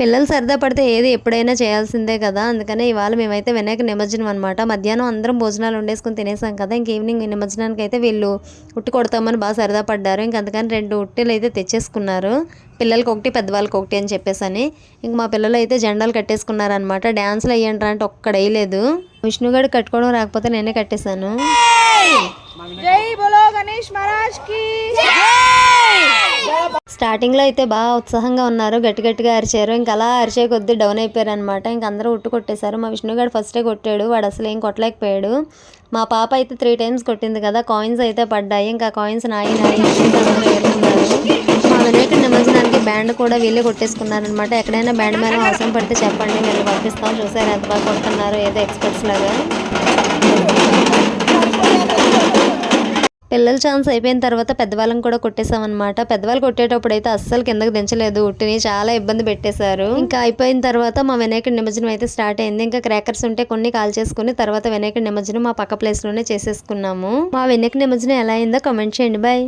పిల్లలు సరదా పడితే ఏది ఎప్పుడైనా చేయాల్సిందే కదా, అందుకనే ఇవాళ మేమైతే వినాయక నిమజ్జనం అనమాట. మధ్యాహ్నం అందరం భోజనాలు వండేసుకుని తినేసాం కదా, ఇంక ఈవినింగ్ నిమజ్జనానికి అయితే వీళ్ళు ఉట్టి కొడతామని బాగా సరదా పడ్డారు. ఇంక అందుకని 2 ఉట్టీలు అయితే తెచ్చేసుకున్నారు. పిల్లలకి ఒకటి, పెద్దవాళ్ళకి ఒకటి అని చెప్పేసి. ఇంక మా పిల్లలు అయితే జెండాలు కట్టేసుకున్నారనమాట. డ్యాన్స్లు వేయండి అంటే ఒక్కడ వేయలేదు. విష్ణుగాడు కట్టుకోవడం రాకపోతే నేనే కట్టేశాను. జై బోలో గణేష్ మహారాజ్ కి స్టార్టింగ్ లో అయితే బాగా ఉత్సాహంగా ఉన్నారు, గట్టి గట్టిగా అరిచారు. ఇంకా అలా అరిచే కొద్దీ డౌన్ అయిపోయారు అనమాట. ఇంక అందరూ ఉట్టు కొట్టేశారు. మా విష్ణుగాడు ఫస్టే కొట్టాడు, వాడు అసలు ఏం కొట్టలేకపోయాడు. మా పాప అయితే 3 times కొట్టింది కదా, కాయిన్స్ అయితే పడ్డాయి. ఇంకా కాయిన్స్ నాయి ఏరుకున్నారు. మా వినాయకుడి నిమజ్జనానికి బ్యాండ్ కూడా వీళ్ళే కొట్టేసుకున్నారనమాట. ఎక్కడైనా బ్యాండ్ మేళం అవసరం పడితే చెప్పండి, వీళ్ళు పంపిస్తాం. చూసారు ఎంత బాగా కొడుతున్నారు, ఏదో ఎక్స్పర్ట్స్ లాగా. పిల్లల ఛాన్స్ అయిపోయిన తర్వాత పెద్దవాళ్ళని కూడా కొట్టేసామన్నమాట. పెద్దవాళ్ళు కొట్టేటప్పుడు అయితే అస్సలు కిందకి దించలేదు, ఉట్టిని చాలా ఇబ్బంది పెట్టేశారు. ఇంకా అయిపోయిన తర్వాత మా వినాయకుడి నిమజ్జనం అయితే స్టార్ట్ అయింది. ఇంకా క్రాకర్స్ ఉంటే కొన్ని కాల్ చేసుకుని తర్వాత వినాయకుడి నిమజ్జనం మా పక్క ప్లేస్ లోనే చేసేసుకున్నాము. మా వినాయకుడి నిమజ్జనం ఎలా అయిందో కామెంట్ చేయండి. బాయ్.